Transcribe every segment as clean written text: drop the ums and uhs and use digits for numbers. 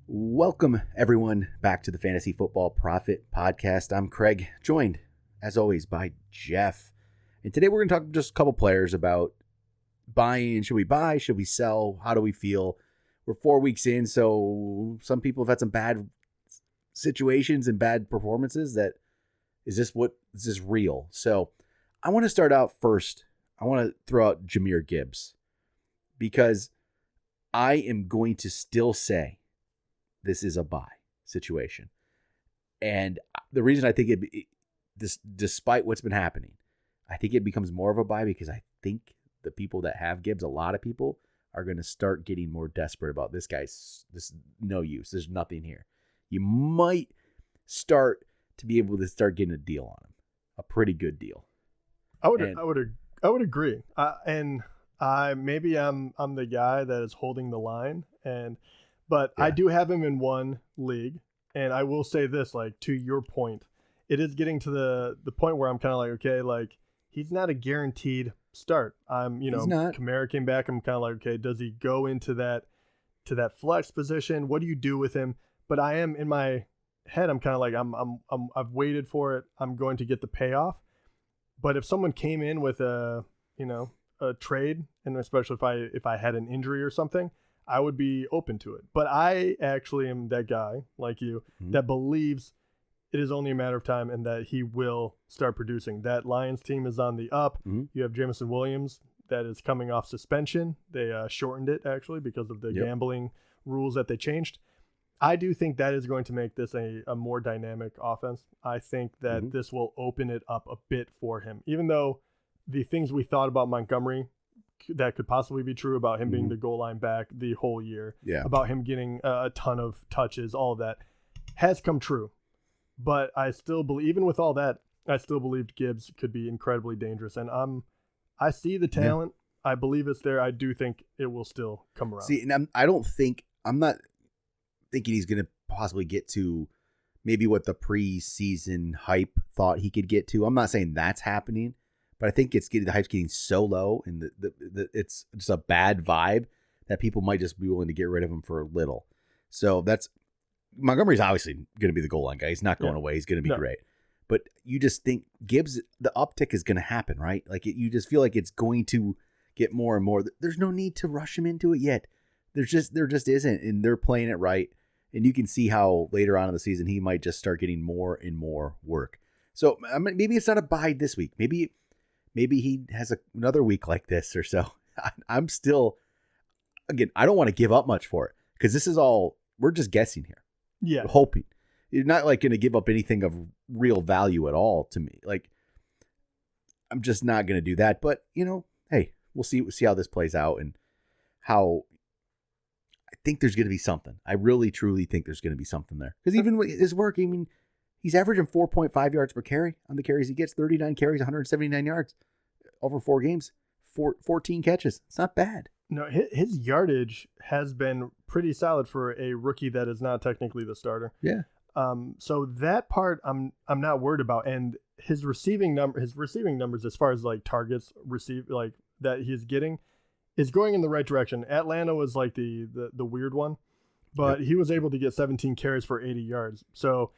Welcome, everyone, back to the Fantasy Football Profit Podcast. I'm Craig, joined, as always, by Jeff. And today we're going to talk just a couple players about buying. Should we buy? Should we sell? How do we feel? We're 4 weeks in, so some people have had some bad situations and bad performances. Is this real? So I want to start out first. I want to throw out Jahmyr Gibbs because I am going to still say this is a buy situation. And the reason I think despite what's been happening, I think it becomes more of a buy because I think the people that have Gibbs, a lot of people are going to start getting more desperate about this guy's no use. There's nothing here. You might start to be able to start getting a deal on him, a pretty good deal. I would agree. And maybe I'm the guy that is holding the line, but yeah. I do have him in one league, and I will say this, like, to your point, it is getting to the point where I'm kind of like, okay, like, he's not a guaranteed start. Kamara came back. I'm kind of like, okay, does he go into that flex position? What do you do with him? But I am in my head, I'm kind of like, I've waited for it. I'm going to get the payoff. But if someone came in with a trade, and especially if I had an injury or something, I would be open to it. But I actually am that guy like you that believes it is only a matter of time and that he will start producing. That Lions team is on the up. You have Jameson Williams that is coming off suspension. They shortened it actually because of the gambling rules that they changed. I do think that is going to make this a more dynamic offense. I think that this will open it up a bit for him, even though the things we thought about Montgomery that could possibly be true about him being the goal line back the whole year, about him getting a ton of touches, all of that has come true. But I still believe, even with all that, I still believed Gibbs could be incredibly dangerous. And I see the talent. Yeah. I believe it's there. I do think it will still come around. See, and I'm not thinking he's going to possibly get to maybe what the preseason hype thought he could get to. I'm not saying that's happening. But I think the hype's getting so low and it's just a bad vibe that people might just be willing to get rid of him for a little. So Montgomery's obviously going to be the goal line guy. He's not going away. He's going to be great. But you just think Gibbs, the uptick is going to happen, right? Like you just feel like it's going to get more and more. There's no need to rush him into it yet. There just isn't, and they're playing it right. And you can see how later on in the season he might just start getting more and more work. So maybe it's not a buy this week. Maybe he has another week like this or so. I'm still, again, I don't want to give up much for it because this is all, we're just guessing here. Yeah. We're hoping. You're not like going to give up anything of real value at all to me. Like, I'm just not going to do that. But, hey, we'll see how this plays out and how I think there's going to be something. I really, truly think there's going to be something there. Because even with his work, he's averaging 4.5 yards per carry on the carries. He gets 39 carries, 179 yards over 4 games, 14 catches. It's not bad. No, his yardage has been pretty solid for a rookie that is not technically the starter. Yeah. So that part I'm not worried about. And his receiving numbers as far as like targets received like that he's getting is going in the right direction. Atlanta was like the weird one, but he was able to get 17 carries for 80 yards. So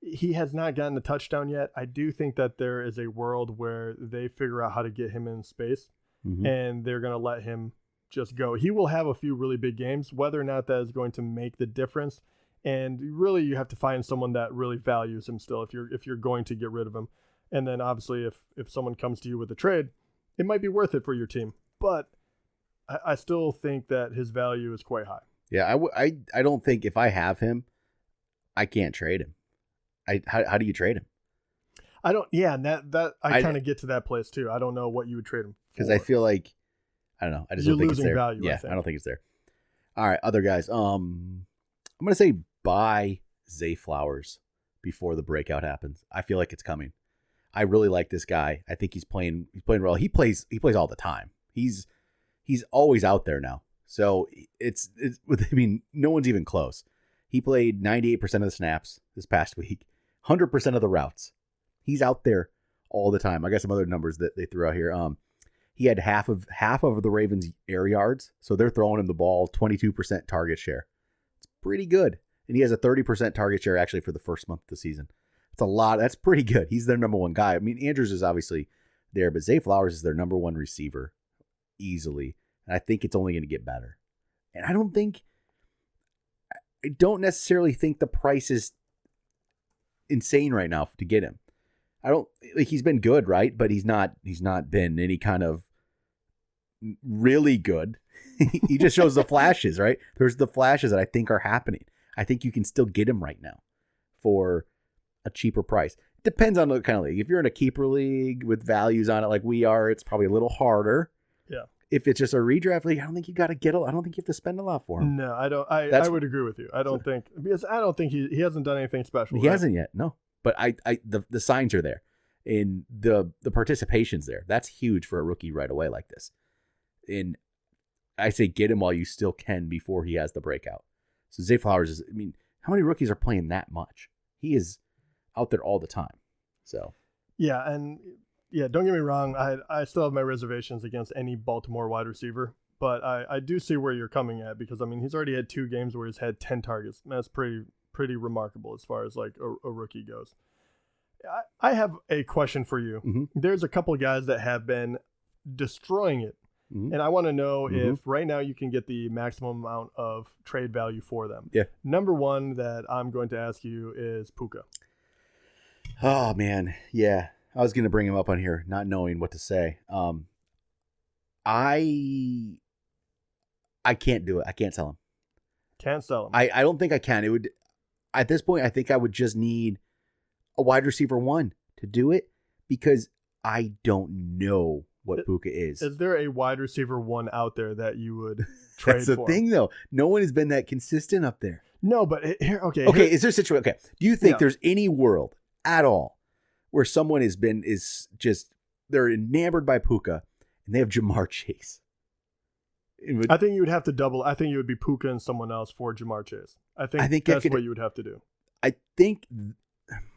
he has not gotten a touchdown yet. I do think that there is a world where they figure out how to get him in space and they're going to let him just go. He will have a few really big games, whether or not that is going to make the difference. And really you have to find someone that really values him still if you're going to get rid of him. And then obviously if someone comes to you with a trade, it might be worth it for your team. But I still think that his value is quite high. Yeah, I don't think if I have him, I can't trade him. How do you trade him? I don't. Yeah, and that I kind of get to that place too. I don't know what you would trade him for. Because I feel like I don't know. I just You're don't think it's losing there. value. Yeah, I don't think it's there. All right, other guys. I'm gonna say buy Zay Flowers before the breakout happens. I feel like it's coming. I really like this guy. I think he's playing well. He plays all the time. He's always out there now. So it's no one's even close. He played 98% of the snaps this past week, 100% of the routes. He's out there all the time. I got some other numbers that they threw out here. He had half of the Ravens' air yards, so they're throwing him the ball, 22% target share. It's pretty good. And he has a 30% target share actually for the first month of the season. It's a lot. That's pretty good. He's their number one guy. I mean, Andrews is obviously there, but Zay Flowers is their number one receiver easily. And I think it's only going to get better. And I don't necessarily think the price is insane right now to get him. He's been good, right? But he's not been any kind of really good. He just shows the flashes, right? There's the flashes that I think are happening. I think you can still get him right now for a cheaper price. It depends on the kind of league. If you're in a keeper league with values on it like we are, it's probably a little harder. Yeah. If it's just a redraft league, I don't think you got to I don't think you have to spend a lot for him. No, I don't. I would agree with you. I don't think he hasn't done anything special. He hasn't yet, no. But the signs are there, and the participation's there. That's huge for a rookie right away like this. And I say get him while you still can before he has the breakout. So Zay Flowers how many rookies are playing that much? He is out there all the time. So don't get me wrong. I still have my reservations against any Baltimore wide receiver, but I do see where you're coming at because he's already had 2 games where he's had 10 targets. That's pretty remarkable as far as like a rookie goes. I have a question for you. Mm-hmm. There's a couple of guys that have been destroying it. Mm-hmm. And I want to know if right now you can get the maximum amount of trade value for them. Yeah. Number one that I'm going to ask you is Puka. Oh, man. Yeah. I was going to bring him up on here, not knowing what to say. I can't do it. I can't sell him. Can't sell him. I don't think I can. It would, at this point, I think I would just need a wide receiver 1 to do it because I don't know what Puka is. Is there a wide receiver 1 out there that you would trade That's the for? thing, though. No one has been that consistent up there. No, but here, okay. Okay, is there a situation? Okay, do you think there's any world at all where someone they're enamored by Puka and they have Jamar Chase? I think you would have to double. I think it would be Puka and someone else for Jamar Chase. I think that's what you would have to do. I think,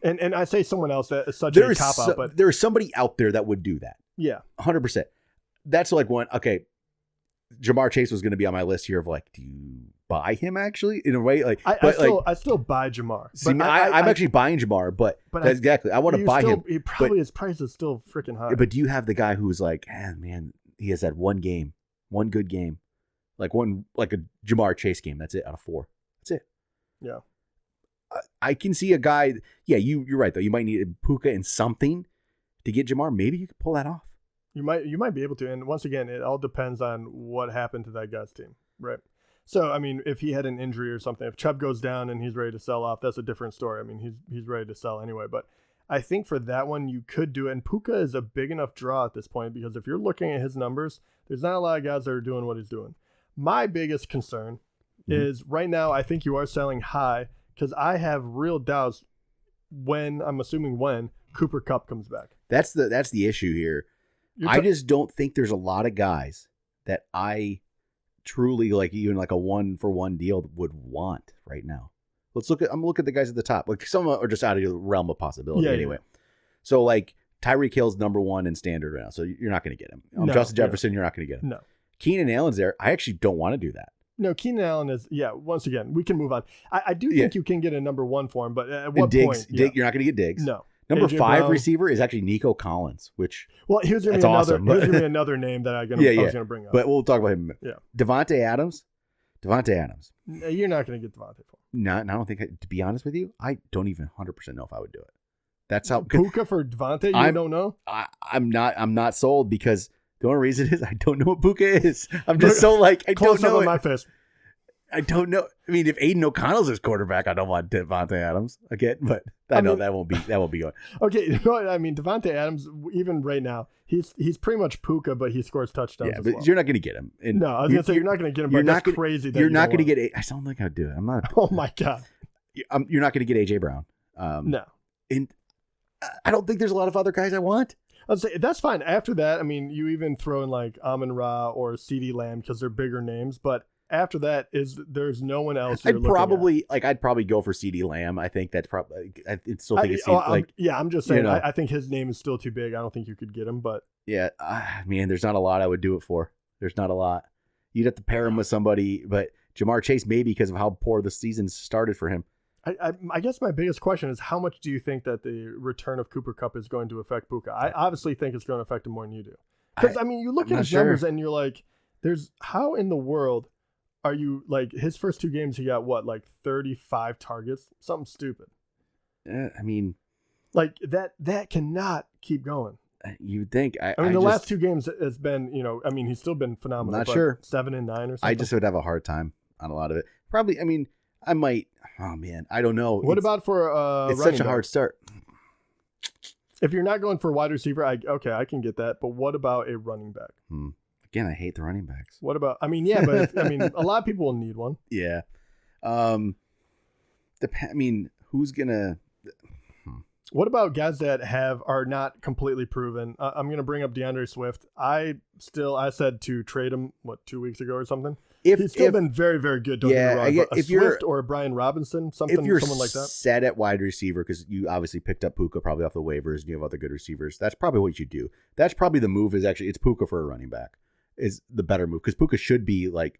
and I say someone else that is such a cop out, but there is somebody out there that would do that. Yeah, 100%. That's like one. Okay, Jamar Chase was going to be on my list here of like, do you buy him actually in a way? Like, I still buy Jamar. See, I'm actually buying Jamar, but exactly. I want to buy him. His price is still freaking high. But do you have the guy who's like, man, he has that one good game, like a Jamar Chase game. That's it out of 4. That's it. Yeah. I can see a guy. Yeah, you're right though. You might need Puka and something to get Jamar. Maybe you could pull that off. You might be able to. And once again, it all depends on what happened to that guy's team, right? So, if he had an injury or something, if Chubb goes down and he's ready to sell off, that's a different story. He's ready to sell anyway. But I think for that one, you could do it. And Puka is a big enough draw at this point because if you're looking at his numbers, there's not a lot of guys that are doing what he's doing. My biggest concern is right now, I think you are selling high because I have real doubts when Cooper Kupp comes back. That's the issue here. I just don't think there's a lot of guys that I truly like, even like a 1-for-1 deal would want right now. I'm looking at the guys at the top. Like some are just out of the realm of possibility anyway. Yeah. So like Tyreek Hill's number 1 in standard right now. So you're not going to get him. Justin Jefferson, you're not going to get him. No. Keenan Allen's there. I actually don't want to do that. No, Keenan Allen is, once again, we can move on. I do think you can get a number 1 for him, but at what point? You're not going to get Diggs. No. Number AJ 5 Brown. Receiver is actually Nico Collins, which here's going to be another name that I was going to bring up. But we'll talk about him. Yeah. Devontae Adams. You're not going to get Devontae for him. No, I don't think. To be honest with you, I don't even 100% know if I would do it. That's how Puka for Devontae. You don't know? I'm not sold because the only reason is I don't know what Puka is. I'm just so like I don't know. On my face. I don't know. If Aiden O'Connell's his quarterback, I don't want Devontae Adams again. But I know that won't be going. Okay, you know what? Devontae Adams, even right now, he's pretty much Puka, but he scores touchdowns. Yeah, but you're not going to get him. And no, I was going to say you're not going to get him. But that's crazy. You're not going to get. I don't think I'd do it. I'm not. Oh my god. You're not going to get AJ Brown. No. And I don't think there's a lot of other guys I want. I'd say that's fine. After that, you even throw in like Amon-Ra or CeeDee Lamb because they're bigger names, but. After that, there's no one else. I'd probably go for CeeDee Lamb. I think that's probably. I still think I'm just saying. I think his name is still too big. I don't think you could get him. But yeah, there's not a lot I would do it for. There's not a lot. You'd have to pair him with somebody, but Jamar Chase, maybe because of how poor the season started for him. I guess my biggest question is how much do you think that the return of Cooper Kupp is going to affect Puka? I obviously think it's going to affect him more than you do. Because, you look at his numbers and you're like, how in the world are you, like, his first 2 games, he got what, like 35 targets? Something stupid. Like, that cannot keep going. You'd think. The last 2 games has been, he's still been phenomenal. Not sure. 7 and 9 or something. I just would have a hard time on a lot of it. Probably, I might. Oh, man. I don't know. What about for it's running such a hard start. If you're not going for wide receiver, I can get that. But what about a running back? Again, I hate the running backs. What about? But a lot of people will need one. Yeah. Who's gonna? What about guys that are not completely proven? I'm gonna bring up DeAndre Swift. I said to trade him 2 weeks ago or something. He's still been very, very good. Don't get me wrong. But Swift or a Brian Robinson, someone like that. Set at wide receiver because you obviously picked up Puka probably off the waivers and you have other good receivers. That's probably what you do. That's probably the move. It's Puka for a running back is the better move because Puka should be like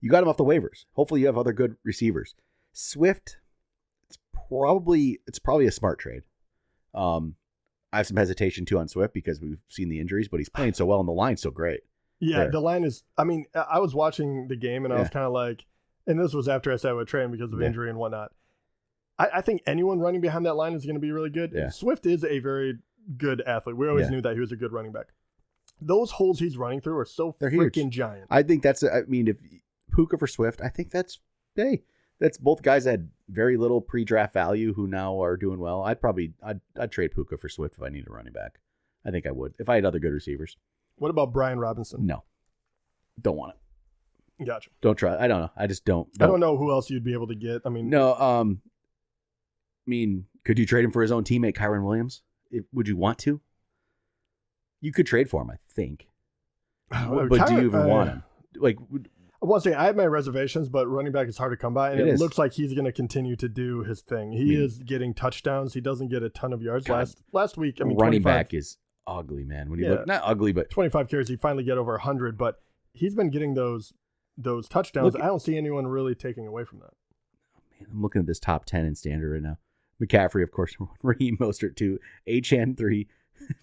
you got him off the waivers. Hopefully you have other good receivers. Swift, it's probably a smart trade. I have some hesitation too on Swift because we've seen the injuries, but he's playing so well and the line's so great. Yeah, the line is. I was watching the game and I was kind of like, and this was after I said I would trade him because of injury and whatnot. I think anyone running behind that line is going to be really good. Yeah. Swift is a very good athlete. We always knew that he was a good running back. Those holes he's running through are they're freaking huge. Giant. I think that's. If Puka for Swift, I think that's both guys that had very little pre-draft value who now are doing well. I'd trade Puka for Swift if I need a running back. I think I would if I had other good receivers. What about Brian Robinson? No. Don't want it. Gotcha. Don't try. I don't know. I just don't. I don't know who else you'd be able to get. No. Could you trade him for his own teammate, Kyron Williams? Would you want to? You could trade for him, I think. But do you even want him? Once again, I have my reservations, but running back is hard to come by, and it looks like he's going to continue to do his thing. He is getting touchdowns. He doesn't get a ton of yards. Last week, running back is ugly, man. When you look, not ugly, but 25 carries, he finally get over 100. But he's been getting those touchdowns. I don't see anyone really taking away from that. Man, I'm looking at this top 10 in standard right now. McCaffrey, of course, Raheem Mostert 2, Achane 3,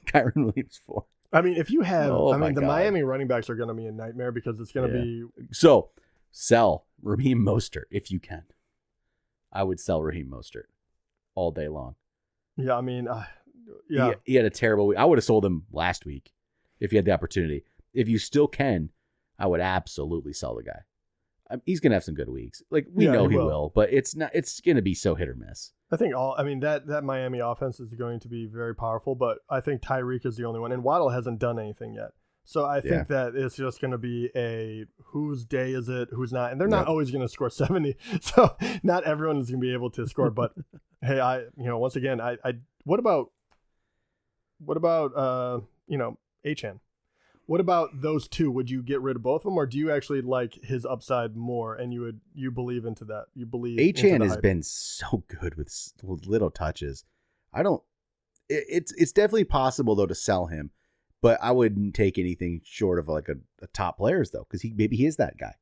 Kyron Williams 4. If you have, the Miami running backs are going to be a nightmare because it's going to be. So sell Raheem Mostert if you can. I would sell Raheem Mostert all day long. Yeah, He had a terrible week. I would have sold him last week if you had the opportunity. If you still can, I would absolutely sell the guy. He's going to have some good weeks. We know he will, but it's going to be so hit or miss. I think that Miami offense is going to be very powerful, but I think Tyreek is the only one, and Waddle hasn't done anything yet. So I think that it's just going to be a whose day is it, who's not, and they're not always going to score 70. So not everyone is going to be able to score. But hey, once again, what about Achane? What about those two? Would you get rid of both of them, or do you actually like his upside more? And you believe into that? You believe Achane has been so good with little touches. I don't. It's definitely possible though to sell him, but I wouldn't take anything short of like a top players though, because maybe he is that guy.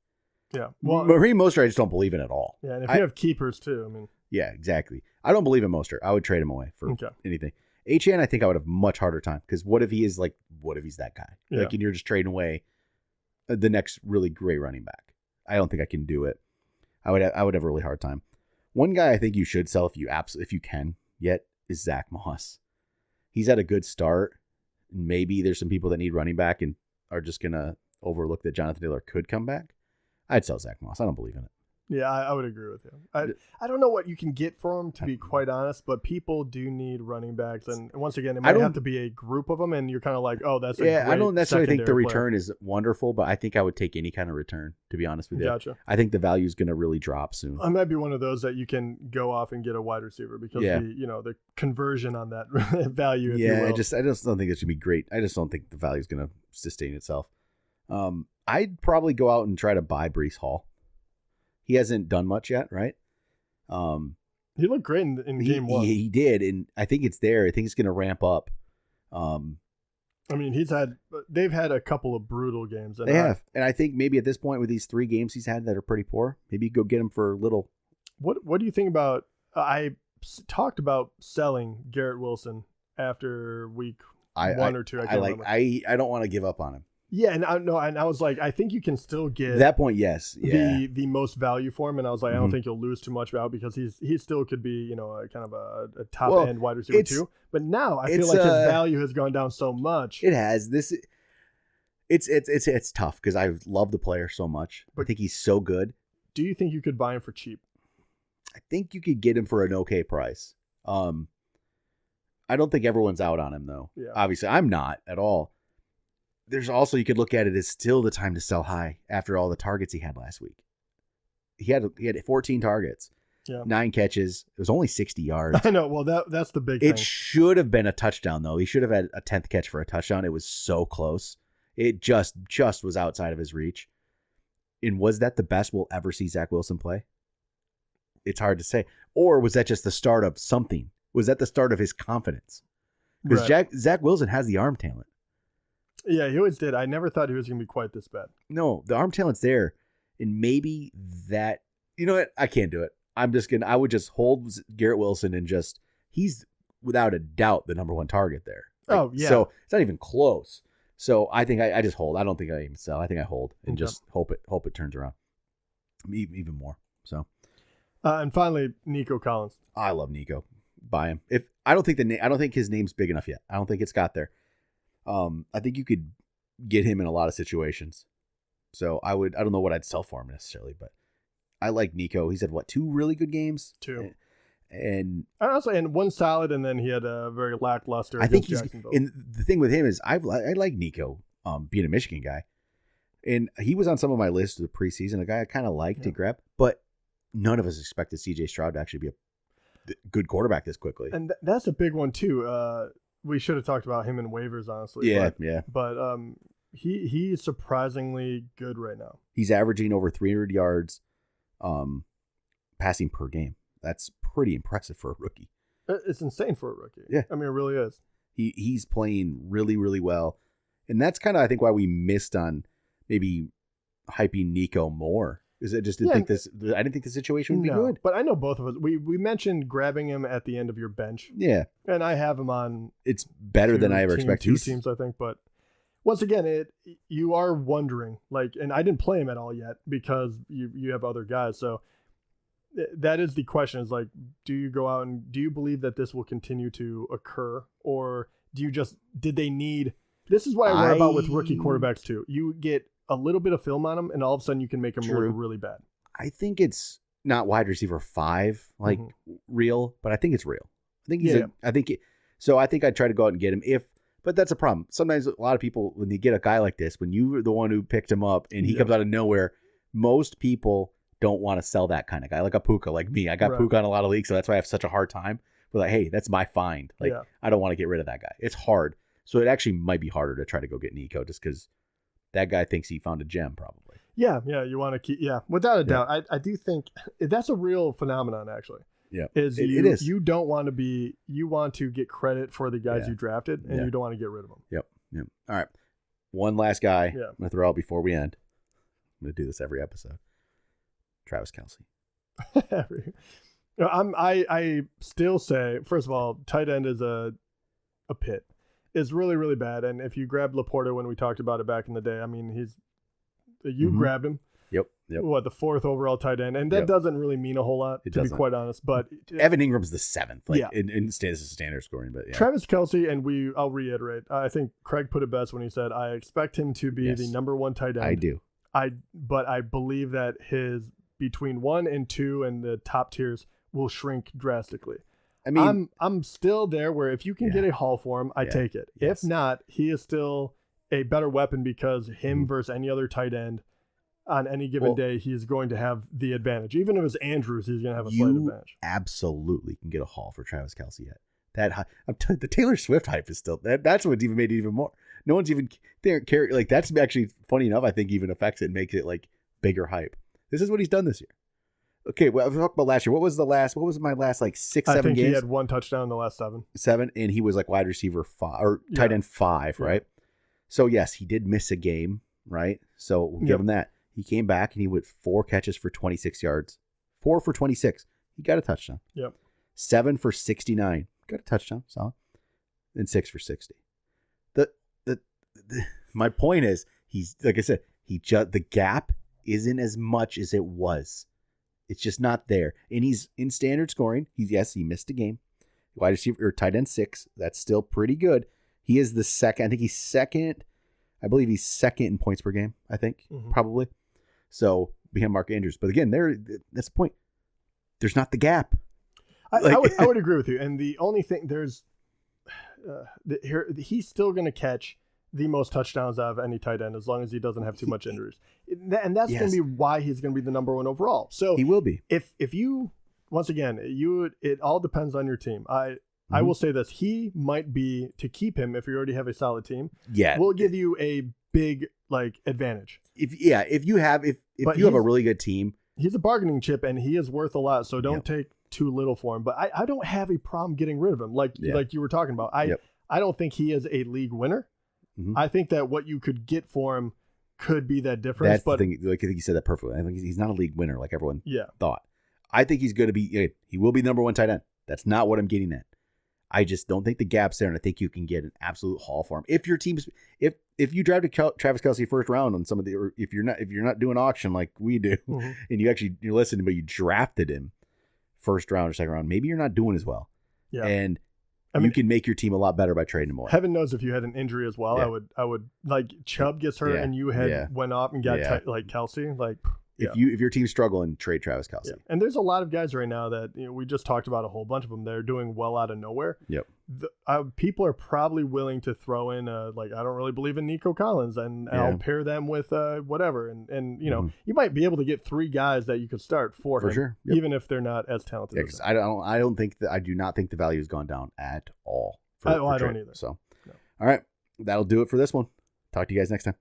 Yeah. Well, Raheem Mostert, I just don't believe in at all. Yeah, and if you have keepers too, Yeah, exactly. I don't believe in Mostert. I would trade him away for anything. Achane, I think I would have much harder time because what if he's that guy? Yeah. And you're just trading away the next really great running back. I don't think I can do it. I would have a really hard time. One guy I think you should sell if you can yet is Zach Moss. He's had a good start. Maybe there's some people that need running back and are just gonna overlook that Jonathan Taylor could come back. I'd sell Zach Moss. I don't believe in it. Yeah, I would agree with you. I don't know what you can get for him, to be quite honest, but people do need running backs. And once again, it might have to be a group of them, and you're kind of like, oh, that's a great I don't necessarily think the return player. is wonderful, but I think I would take any kind of return, to be honest with you. Gotcha. I think the value is going to really drop soon. I might be one of those that you can go off and get a wide receiver because the conversion on that value, if you will. I just don't think it should be great. I just don't think the value is going to sustain itself. I'd probably go out and try to buy Breece Hall. He hasn't done much yet, right? He looked great in game one. He did, and I think it's there. I think it's going to ramp up. I mean, they've had a couple of brutal games. They have. And I think maybe at this point with these 3 games he's had that are pretty poor, maybe you go get him for little. What do you think about, I talked about selling Garrett Wilson after week 1 or 2. I don't want to give up on him. Yeah, and I was like, I think you can still get at that point, yes, yeah, the most value for him, and I was like, I don't think you'll lose too much value because he still could be, kind of a top end wide receiver too. But now I feel like his value has gone down so much. It has. It's tough because I love the player so much. I think he's so good. Do you think you could buy him for cheap? I think you could get him for an okay price. I don't think everyone's out on him though. Yeah. Obviously, I'm not at all. There's also, you could look at it as still the time to sell high after all the targets he had last week. He had 14 targets, 9 catches. It was only 60 yards. I know. Well, that's the big thing. It should have been a touchdown, though. He should have had a 10th catch for a touchdown. It was so close. It just was outside of his reach. And was that the best we'll ever see Zach Wilson play? It's hard to say. Or was that just the start of something? Was that the start of his confidence? Because Zach Wilson has the arm talent. Yeah, he always did. I never thought he was going to be quite this bad. No, the arm talent's there. And maybe that, you know what? I can't do it. I would just hold Garrett Wilson and he's without a doubt the number 1 target there. Oh, yeah. So it's not even close. So I think I just hold. I don't think I even sell. I think I hold and just hope it turns around even more. So, and finally, Nico Collins. I love Nico. Buy him. I don't think his name's big enough yet. I don't think it's got there. I think you could get him in a lot of situations. So I don't know what I'd sell for him necessarily, but I like Nico. He's had 2 really good games? 2. And honestly, and 1 solid, and then he had a very lackluster. I think and the thing with him is I like Nico, being a Michigan guy, and he was on some of my lists of the preseason, a guy I kind of liked to grab, but none of us expected C.J. Stroud to actually be a good quarterback this quickly. And that's a big one too. We should have talked about him in waivers, honestly. Yeah. But he's surprisingly good right now. He's averaging over 300 yards passing per game. That's pretty impressive for a rookie. It's insane for a rookie. Yeah. I mean, it really is. He's playing really, really well. And that's kind of, I think, why we missed on maybe hyping Nico more. Is it just I didn't think the situation would be good. But I know both of us. We mentioned grabbing him at the end of your bench. Yeah. And I have him on. It's better than I ever expected. 2 teams, I think. But once again, you are wondering, and I didn't play him at all yet because you have other guys. So that is the question, is do you go out and do you believe that this will continue to occur, or did they need, this is what I worry about with rookie quarterbacks too. You get a little bit of film on them and all of a sudden you can make them look really bad. I think it's not wide receiver 5, real, but I think it's real. I think so I think I'd try to go out and get him but that's a problem. Sometimes a lot of people, when you get a guy like this, when you're the one who picked him up and he comes out of nowhere, most people don't want to sell that kind of guy, like a Puka, like me. I got Puka on a lot of leagues, so that's why I have such a hard time. But hey, that's my find. I don't want to get rid of that guy. It's hard. So it actually might be harder to try to go get Nico just because that guy thinks he found a gem probably. Yeah, you want to keep, without a doubt. I do think that's a real phenomenon actually. Yeah. It is. You don't want to you want to get credit for the guys you drafted and you don't want to get rid of them. Yep. All right. One last guy I'm going to throw out before we end. I'm going to do this every episode. Travis Kelce. I still say, first of all, tight end is a pit. It's really, really bad. And if you grab Laporta when we talked about it back in the day, I mean, grabbed him. Yep. What, the 4th overall tight end? And that doesn't really mean a whole lot, to be quite honest. But Evan Ingram's the 7th, in standard scoring. But Travis Kelce, and I'll reiterate. I think Craig put it best when he said, "I expect him to be the number 1 tight end." I do. But I believe that his between 1 and 2 and the top tiers will shrink drastically. I mean, I'm still there where if you can get a haul for him, I take it. Yes. If not, he is still a better weapon because him versus any other tight end on any given day, he's going to have the advantage. Even if it's Andrews, he's going to have a slight advantage. Absolutely can get a haul for Travis Kelce yet. The Taylor Swift hype is still that's what's even made it even more. No one's even there. That's actually funny enough. I think even affects it and makes it bigger hype. This is what he's done this year. Okay, well, we talked about last year. What was my last 6, 7 games? I think he had 1 touchdown in the last 7. 7, and he was wide receiver 5 or tight end 5, right? So yes, he did miss a game, right? So we'll give him that. He came back and he went 4 catches for 26 yards. 4 for 26. He got a touchdown. 7 for 69. Got a touchdown. Solid. And 6 for 60. My point is, he's like I said, the gap isn't as much as it was. It's just not there. And he's in standard scoring. He missed a game. Wide receiver or tight end 6. That's still pretty good. He is the second. I think he's second. I believe he's second in points per game. I think probably. So behind Mark Andrews. But again, that's the point. There's not the gap. I would agree with you. And the only thing he's still going to catch the most touchdowns out of any tight end as long as he doesn't have too much injuries. And that's going to be why he's going to be the number 1 overall. So he will be. If you, once again, it all depends on your team. I will say this. He might be, to keep him, if you already have a solid team, will give you a big advantage. If you have a really good team. He's a bargaining chip and he is worth a lot. So don't take too little for him. But I don't have a problem getting rid of him. Like you were talking about. I don't think he is a league winner. I think that what you could get for him could be that difference. That's the thing. Like I think you said that perfectly. I think he's not a league winner like everyone thought. I think he's going to be. He will be number 1 tight end. That's not what I'm getting at. I just don't think the gap's there, and I think you can get an absolute haul for him. If your team's if you drafted Travis Kelce first round on some of the, or if you're not doing auction like we do, and you're listening, but you drafted him first round or second round, maybe you're not doing as well. Yeah, and you can make your team a lot better by trading him away. Heaven knows if you had an injury as well, I would like Chubb gets hurt and you had went off and got like Kelce, like. If your team's struggling, trade Travis Kelce. And there's a lot of guys right now that we just talked about a whole bunch of them. They're doing well out of nowhere. People are probably willing to throw in I don't really believe in Nico Collins, and I'll pair them with whatever. And you might be able to get 3 guys that you could start for him, sure. Even if they're not as talented. As I do not think the value has gone down at all. I don't either. So, all right, that'll do it for this one. Talk to you guys next time.